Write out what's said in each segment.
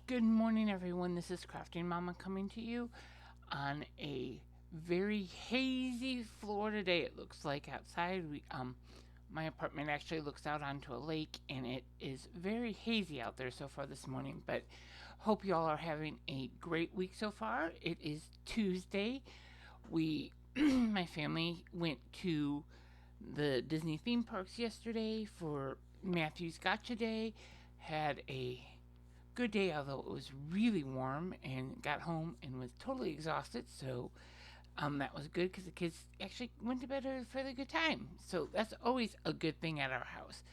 Good morning, everyone. This is Crafting Mama coming to you on a very hazy Florida day. It looks like outside. My apartment actually looks out onto a lake, and it is very hazy out there so far this morning. But hope y'all are having a great week so far. It is Tuesday. My family went to the Disney theme parks yesterday for Matthew's Gotcha Day. Had a good day, although it was really warm, and got home and was totally exhausted. So that was good because the kids actually went to bed at a fairly good time. So that's always a good thing at our house.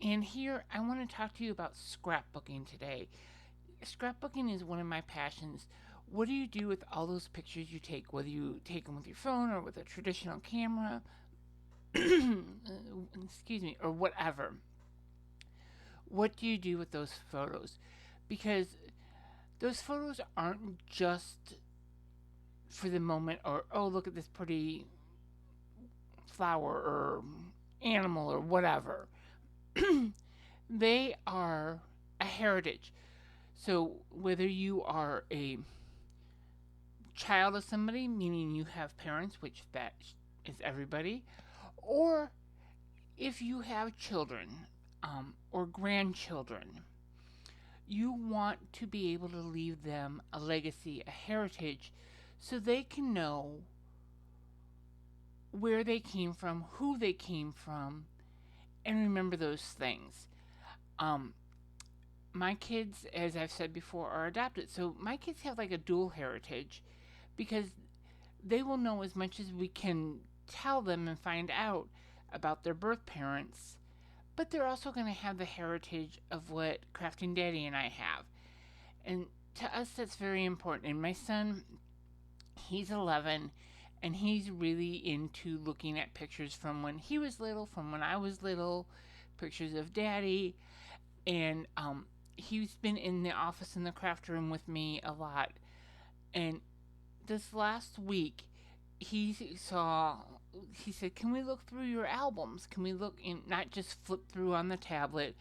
And here I want to talk to you about scrapbooking today. Scrapbooking is one of my passions. What do you do with all those pictures you take, whether you take them with your phone or with a traditional camera? Excuse me, or whatever. What do you do with those photos? Because those photos aren't just for the moment, or oh, look at this pretty flower or animal or whatever. They are a heritage. So whether you are a child of somebody, meaning you have parents, which that is everybody, or if you have children or grandchildren, you want to be able to leave them a legacy, a heritage, so they can know where they came from, who they came from, and remember those things. Um, my kids, as I've said before, are adopted, so my kids have like a dual heritage because they will know as much as we can tell them and find out about their birth parents, but they're also going to have the heritage of what Crafting Daddy and I have. And to us, that's very important. And my son, he's 11, and he's really into looking at pictures from when he was little, from when I was little, pictures of Daddy. And he's been in the office in the craft room with me a lot. And this last week, he saw, he said, "Can we look through your albums? Can we look in, not just flip through on the tablet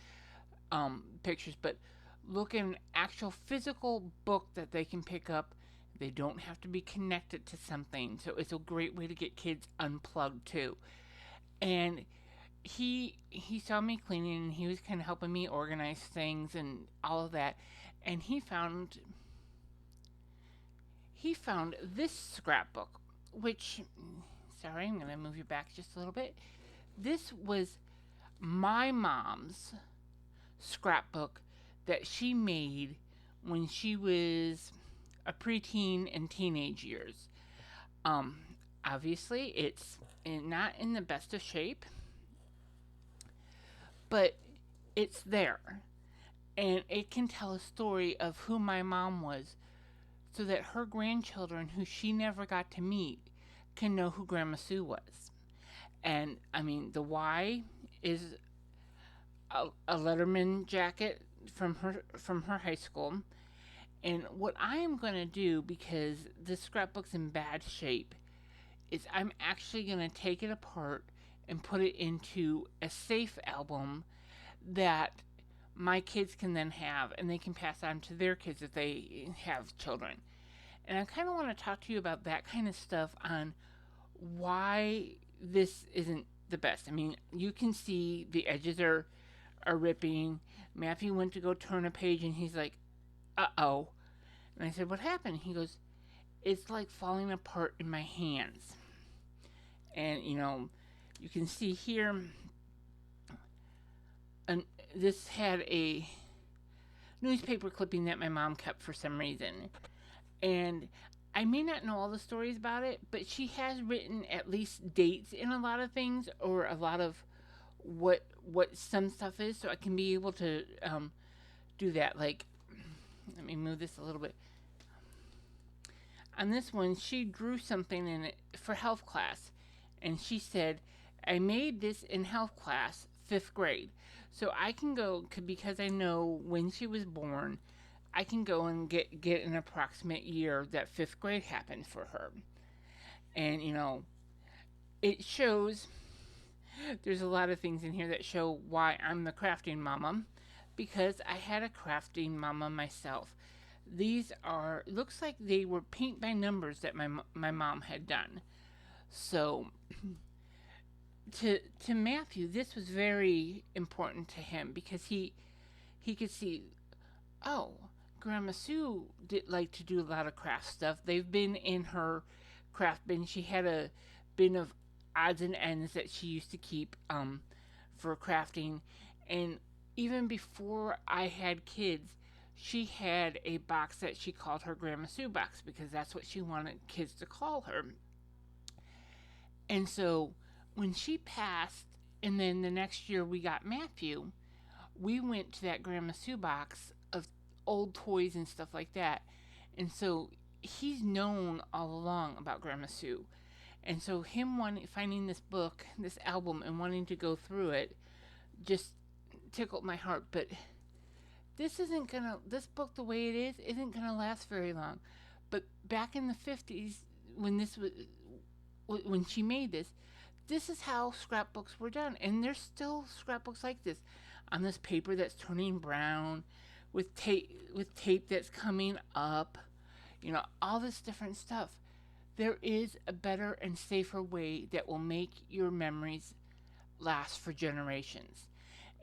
pictures, but look in an actual physical book that they can pick up. They don't have to be connected to something." So it's a great way to get kids unplugged too. And he saw me cleaning, and he was kind of helping me organize things and all of that. And he found this scrapbook, which, sorry, I'm going to move you back just a little bit. This was my mom's scrapbook that she made when she was a preteen and teenage years. Um, Obviously, it's not in the best of shape, but it's there. And it can tell a story of who my mom was so that her grandchildren, who she never got to meet, can know who Grandma Sue was. And I mean, the Y is a Letterman jacket from her high school. And what I am going to do, because this scrapbook's in bad shape, is I'm actually going to take it apart and put it into a safe album that my kids can then have, and they can pass on to their kids if they have children. And I kind of want to talk to you about that kind of stuff on why this isn't the best. I mean, you can see the edges are ripping. Matthew went to go turn a page, and he's like, "Uh-oh." And I said, "What happened?" He goes, "It's like falling apart in my hands." And, you can see here, and this had a newspaper clipping that my mom kept for some reason. And I may not know all the stories about it, but she has written at least dates in a lot of things, or a lot of what some stuff is, so I can be able to do that. Like, let me move this a little bit. On this one, she drew something in it for health class, and she said, "I made this in health class, 5th grade." So I can go, because I know when she was born, I can go and get an approximate year that 5th grade happened for her. And, it shows, there's a lot of things in here that show why I'm the crafting mama. because I had a crafting mama myself. These are, looks like they were paint by numbers that my mom had done. So to Matthew, this was very important to him because he could see, oh, Grandma Sue did like to do a lot of craft stuff. They've been in her craft bin. She had a bin of odds and ends that she used to keep for crafting. And even before I had kids, she had a box that she called her Grandma Sue box because that's what she wanted kids to call her. And so when she passed, and then the next year we got Matthew, we went to that Grandma Sue box of old toys and stuff like that. And so he's known all along about Grandma Sue. And so him finding this book, this album, and wanting to go through it just tickled my heart. But this book, the way it is, isn't gonna last very long. But back in the 50s, when this was, when she made this is how scrapbooks were done. And there's still scrapbooks like this on this paper that's turning brown, with tape that's coming up, all this different stuff. There is a better and safer way that will make your memories last for generations.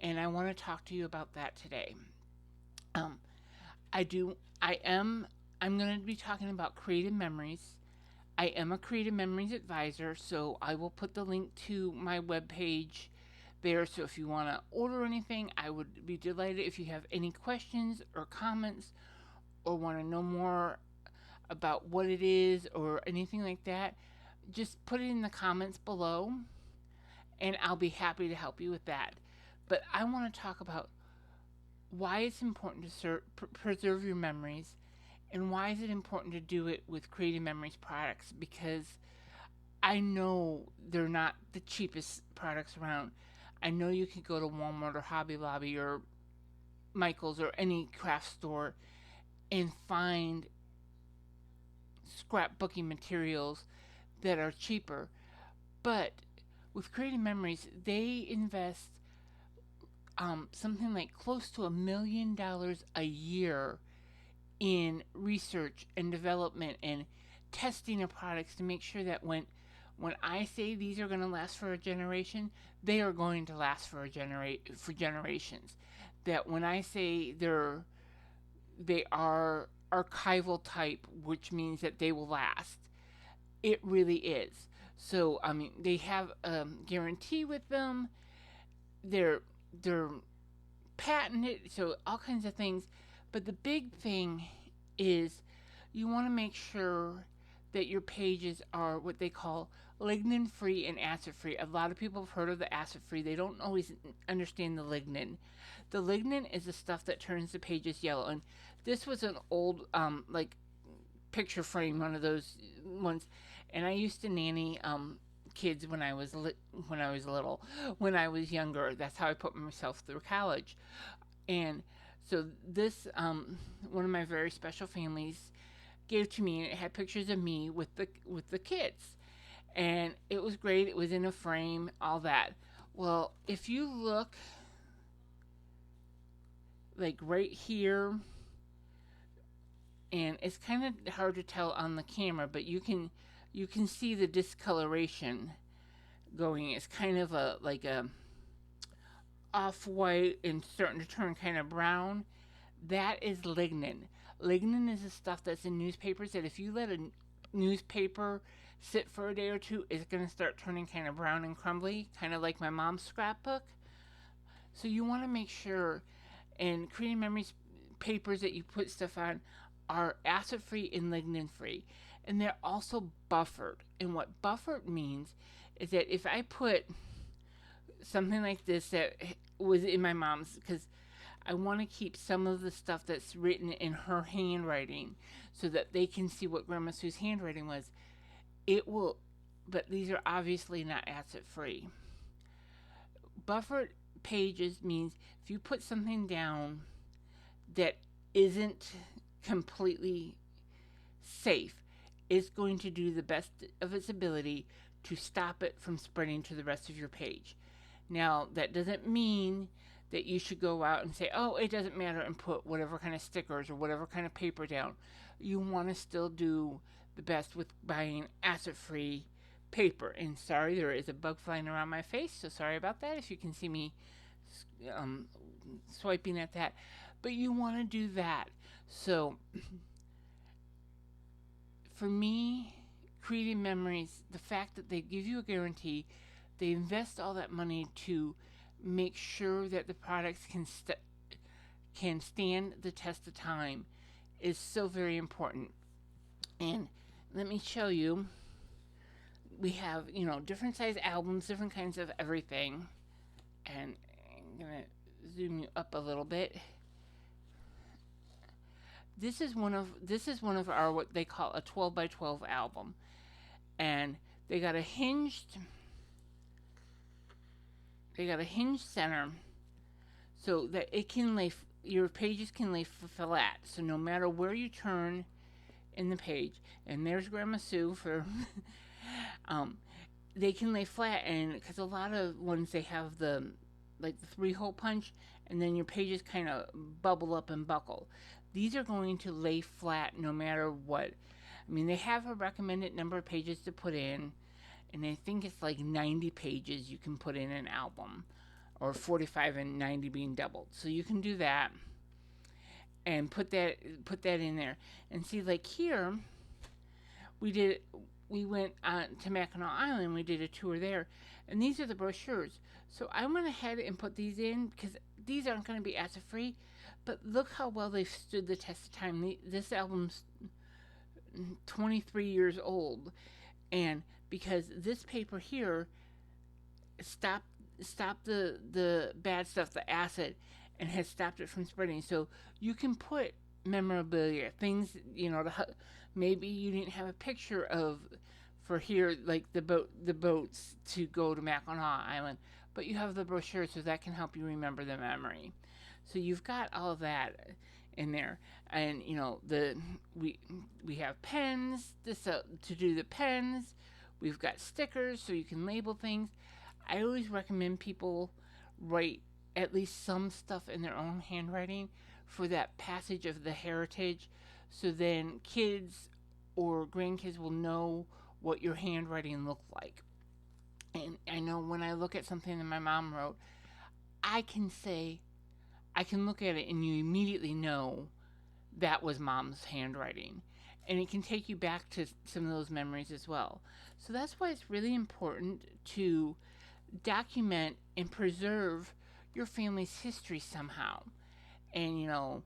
And I want to talk to you about that today. Um, I do. I'm going to be talking about creative memories. I am a creative memories advisor, so I will put the link to my webpage there. So if you want to order anything, I would be delighted. If you have any questions or comments or want to know more about what it is or anything like that, just put it in the comments below and I'll be happy to help you with that. But I want to talk about why it's important to preserve your memories and why is it important to do it with Creative Memories products, because I know they're not the cheapest products around. I know you can go to Walmart or Hobby Lobby or Michael's or any craft store and find scrapbooking materials that are cheaper. But with Creative Memories, they invest something like close to $1 million a year in research and development and testing of products to make sure that when I say these are going to last for a generation, they are going to last for for generations. That when I say they are archival type, which means that they will last, it really is. So I mean, they have a guarantee with them. They're patented, so all kinds of things. But the big thing is you want to make sure that your pages are what they call lignin free and acid free. A lot of people have heard of the acid free. They don't always understand the lignin. The lignin is the stuff that turns the pages yellow. And this was an old like picture frame, one of those ones. And I used to nanny kids when I was little, when I was younger. That's how I put myself through college. And so this one of my very special families gave to me, and it had pictures of me with the kids, and it was great. It was in a frame, all that. Well, if you look like right here, and it's kind of hard to tell on the camera, but you can see the discoloration going. It's kind of like a off-white and starting to turn kind of brown. That is lignin. Lignin is the stuff that's in newspapers that if you let a newspaper sit for a day or two, it's going to start turning kind of brown and crumbly, kind of like my mom's scrapbook. So you want to make sure, and Creative Memories papers that you put stuff on are acid-free and lignin-free. And they're also buffered. And what buffered means is that if I put something like this that was in my mom's, because I want to keep some of the stuff that's written in her handwriting so that they can see what Grandma Sue's handwriting was. It will, but these are obviously not acid free. Buffered pages means if you put something down that isn't completely safe, it's going to do the best of its ability to stop it from spreading to the rest of your page. Now, that doesn't mean that you should go out and say, oh, it doesn't matter, and put whatever kind of stickers or whatever kind of paper down. You want to still do the best with buying acid free paper. And sorry, there is a bug flying around my face, so sorry about that if you can see me um, swiping at that. But you want to do that. So for me, creating memories, the fact that they give you a guarantee, they invest all that money to make sure that the products can stand the test of time is so very important. And let me show you. We have, different size albums, different kinds of everything. And I'm going to zoom you up a little bit. This is one of our, what they call a 12 by 12 album. And they got a hinged center so that your pages can lay flat. So no matter where you turn in the page, and there's Grandma Sue for they can lay flat, and because a lot of ones they have the 3-hole punch, and then your pages kind of bubble up and buckle. These are going to lay flat no matter what. I mean, they have a recommended number of pages to put in, and I think it's like 90 pages you can put in an album, or 45 and 90 being doubled. So you can do that and put that in there. And see, like here, we went to Mackinac Island. We did a tour there, and these are the brochures. So I went ahead and put these in because these aren't going to be acid free, but look how well they've stood the test of time. This album's 23 years old, and because this paper here stopped the bad stuff, the acid, and has stopped it from spreading. So you can put memorabilia, things, maybe you didn't have a picture of for here, like the boats to go to Mackinac Island, but you have the brochure, so that can help you remember the memory. So you've got all of that in there, and we have pens to do the pens. We've got stickers so you can label things. I always recommend people write at least some stuff in their own handwriting for that passage of the heritage, so then kids or grandkids will know what your handwriting looked like. And I know when I look at something that my mom wrote, I can look at it and you immediately know that was Mom's handwriting. And it can take you back to some of those memories as well. So that's why it's really important to document and preserve your family's history somehow. And,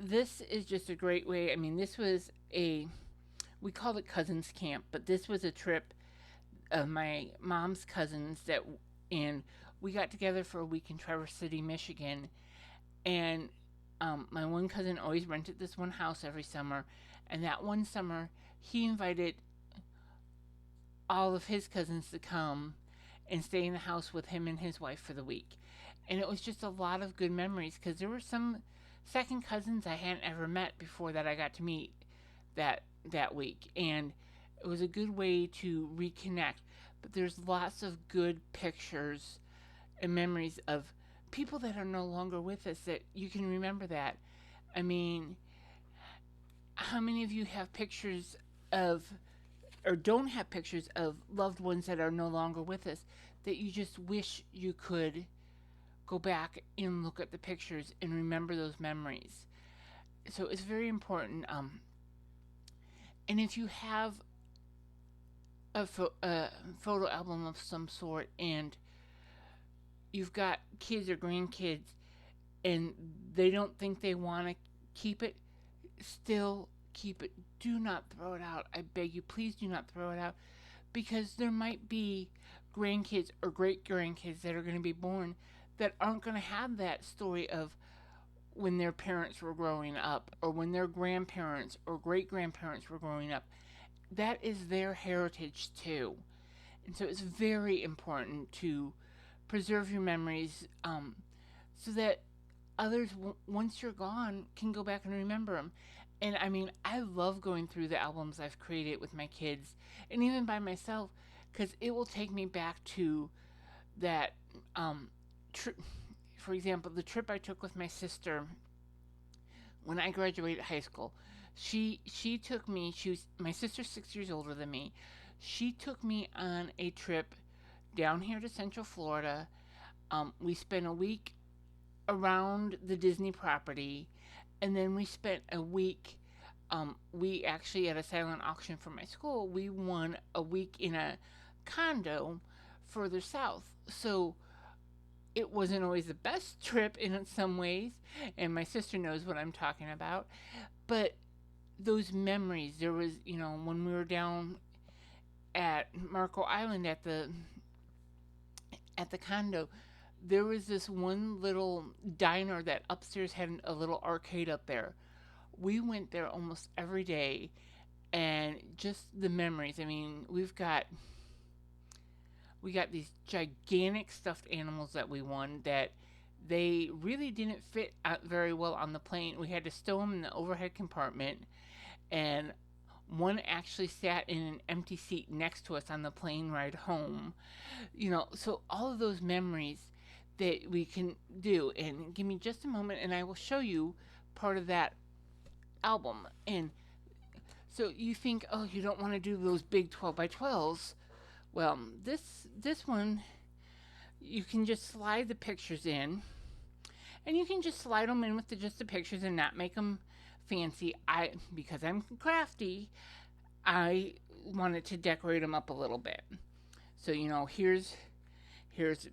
this is just a great way. I mean, this was we called it Cousins Camp, but this was a trip of my mom's cousins and we got together for a week in Traverse City, Michigan. And my one cousin always rented this one house every summer. And that one summer, he invited all of his cousins to come and stay in the house with him and his wife for the week. And it was just a lot of good memories because there were some second cousins I hadn't ever met before that I got to meet that week. And it was a good way to reconnect. But there's lots of good pictures and memories of people that are no longer with us that you can remember that. I mean, how many of you have pictures of, or don't have pictures of loved ones that are no longer with us that you just wish you could go back and look at the pictures and remember those memories? So it's very important. And if you have a photo album of some sort and you've got kids or grandkids and they don't think they want to keep it, still keep it. Do not throw it out. I beg you, please do not throw it out, because there might be grandkids or great grandkids that are going to be born that aren't going to have that story of when their parents were growing up or when their grandparents or great grandparents were growing up. That is their heritage too. And so it's very important to preserve your memories so that others, once you're gone, can go back and remember them. And I mean, I love going through the albums I've created with my kids and even by myself, because it will take me back to that for example, the trip I took with my sister when I graduated high school. She took me. She was my sister's 6 years older than me. She took me on a trip down here to Central Florida. We spent a week around the Disney property, and then we spent a week. We actually, at a silent auction for my school, we won a week in a condo further south. So it wasn't always the best trip in some ways, and my sister knows what I'm talking about. But those memories, there was, when we were down at Marco Island at the condo, there was this one little diner that upstairs had a little arcade up there. We went there almost every day, and just the memories. I mean, we got these gigantic stuffed animals that we won that they really didn't fit out very well on the plane. We had to stow them in the overhead compartment, and one actually sat in an empty seat next to us on the plane ride home. So all of those memories that we can do. And give me just a moment, and I will show you part of that album. And so you think, oh, you don't want to do those big 12 by 12s. Well, this one, you can just slide the pictures in, and you can just slide them in with just the pictures and not make them fancy. Because I'm crafty, I wanted to decorate them up a little bit. So here's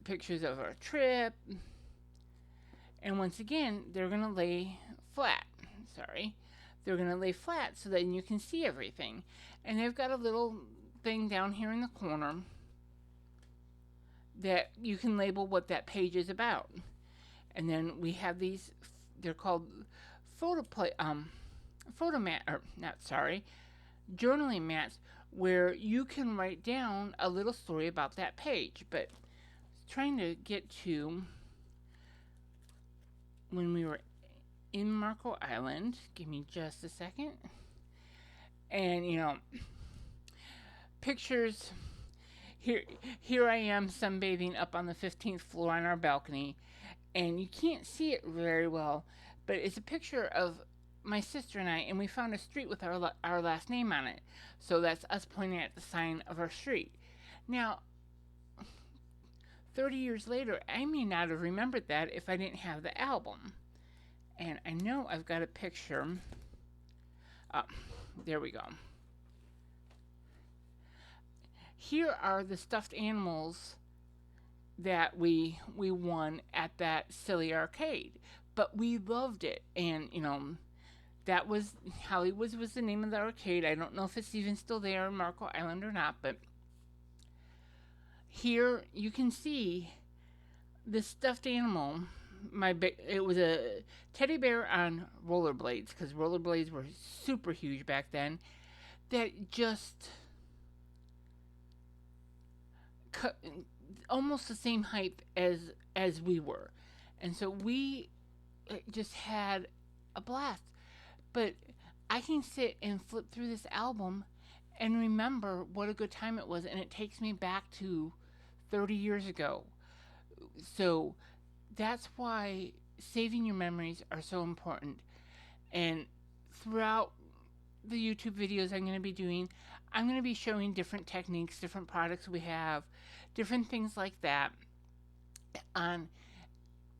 pictures of our trip, and once again, they're gonna lay flat. They're gonna lay flat so that you can see everything. And they've got a little thing down here in the corner that you can label what that page is about. And then we have these, they're called journaling mats, where you can write down a little story about that page. But trying to get to when we were in Marco Island. Give me just a second. And pictures. Here I am sunbathing up on the 15th floor on our balcony, and you can't see it very well, but it's a picture of my sister and I, and we found a street with our last name on it. So that's us pointing at the sign of our street. Now, 30 years later, I may not have remembered that if I didn't have the album. And I know I've got a picture. There we go. Here are the stuffed animals that we won at that silly arcade. But we loved it. And, that was Hollywood's was the name of the arcade. I don't know if it's even still there in Marco Island or not, but here you can see the stuffed animal. It was a teddy bear on rollerblades, because rollerblades were super huge back then, that just cut almost the same height as we were. And so we just had a blast. But I can sit and flip through this album and remember what a good time it was, and it takes me back to 30 years ago. So that's why saving your memories are so important. And throughout the YouTube videos I'm going to be doing, I'm going to be showing different techniques, different products we have, different things like that, on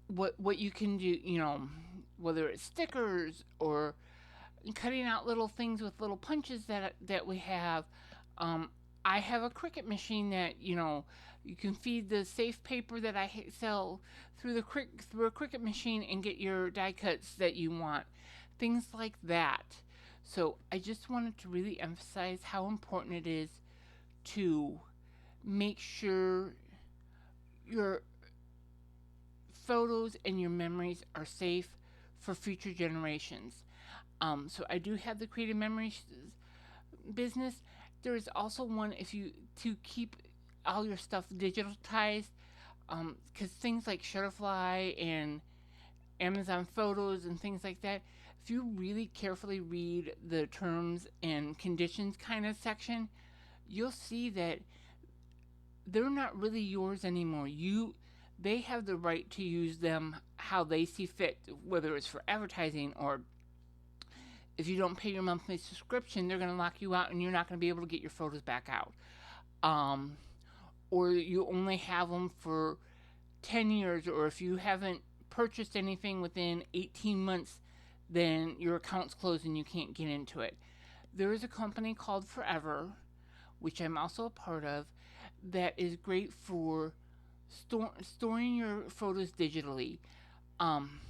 what you can do, whether it's stickers or cutting out little things with little punches that we have. I have a Cricut machine that you can feed the safe paper that I sell through a Cricut machine and get your die cuts that you want, things like that. So I just wanted to really emphasize how important it is to make sure your photos and your memories are safe for future generations. So I do have the Creative Memories business. There is also one to keep all your stuff digitalized, because things like Shutterfly and Amazon Photos and things like that, if you really carefully read the terms and conditions kind of section, you'll see that they're not really yours anymore. they have the right to use them how they see fit, whether it's for advertising or if you don't pay your monthly subscription, they're going to lock you out and you're not going to be able to get your photos back out. Um, or you only have them for 10 years, or if you haven't purchased anything within 18 months, then your account's closed and you can't get into it. There is a company called Forever, which I'm also a part of, that is great for storing your photos digitally. Um,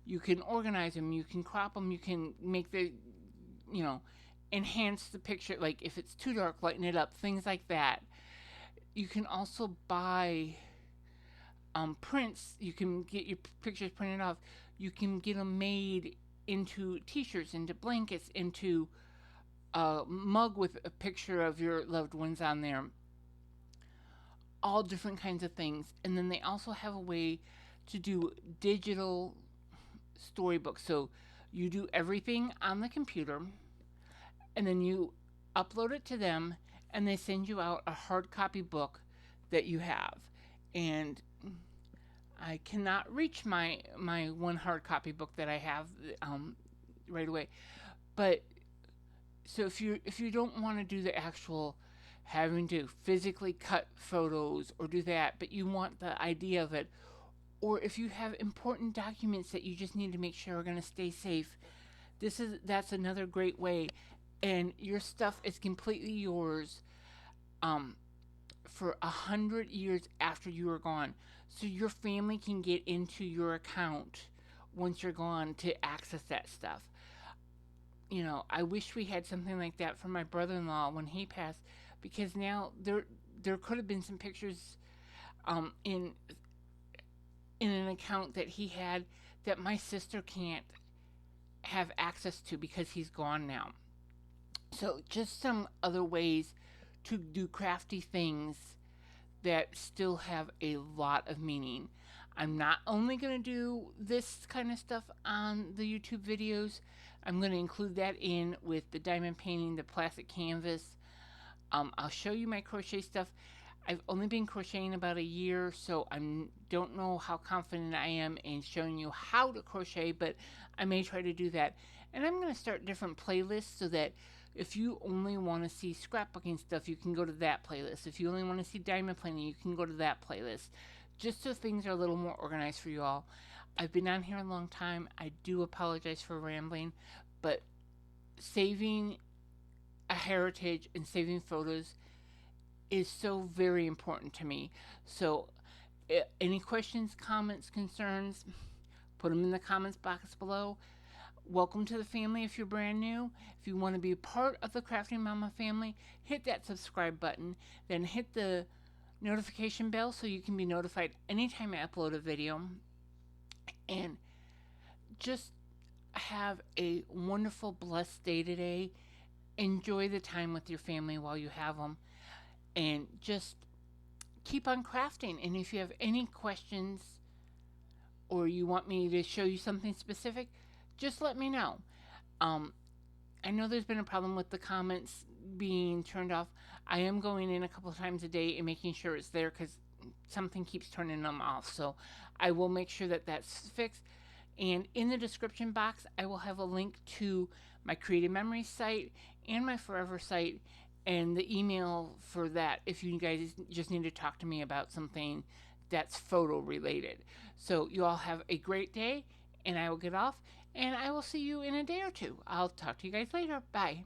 you can organize them, you can crop them, you can make the, you know, enhance the picture. Like if it's too dark, lighten it up, things like that. You can also buy prints. You can get your pictures printed off. You can get them made into t-shirts, into blankets, into a mug with a picture of your loved ones on there. All different kinds of things. And then they also have a way to do digital storybooks. So you do everything on the computer and then you upload it to them and they send you out a hard copy book that you have. And I cannot reach my one hard copy book that I have right away. But so if you don't want to do the actual having to physically cut photos or do that, but you want the idea of it, or if you have important documents that you just need to make sure are going to stay safe, that's another great way. And your stuff is completely yours for 100 years after you are gone. So your family can get into your account once you're gone to access that stuff. You know, I wish we had something like that for my brother-in-law when he passed, because now there could have been some pictures in an account that he had that my sister can't have access to because he's gone now. So just some other ways to do crafty things that still have a lot of meaning. I'm not only going to do this kind of stuff on the YouTube videos, I'm going to include that in with the diamond painting, the plastic canvas. I'll show you my crochet stuff. I've only been crocheting about a year, so I don't know how confident I am in showing you how to crochet, but I may try to do that. And I'm going to start different playlists so that if you only want to see scrapbooking stuff, you can go to that playlist. If you only want to see diamond painting, you can go to that playlist. Just so things are a little more organized for you all. I've been on here a long time. I do apologize for rambling, but saving a heritage and saving photos is so very important to me. So any questions, comments, concerns, put them in the comments box below. Welcome to the family if you're brand new. If you want to be a part of the Crafting Mama family, hit that subscribe button, then hit the notification bell so you can be notified anytime I upload a video. And just have a wonderful, blessed day today. Enjoy the time with your family while you have them. And just keep on crafting. And if you have any questions or you want me to show you something specific, just let me know. I know there's been a problem with the comments being turned off. I am going in a couple of times a day and making sure it's there because something keeps turning them off. So I will make sure that that's fixed. And in the description box, I will have a link to my Creative Memories site and my Forever site and the email for that if you guys just need to talk to me about something that's photo related. So you all have a great day, and I will get off, and I will see you in a day or two. I'll talk to you guys later. Bye.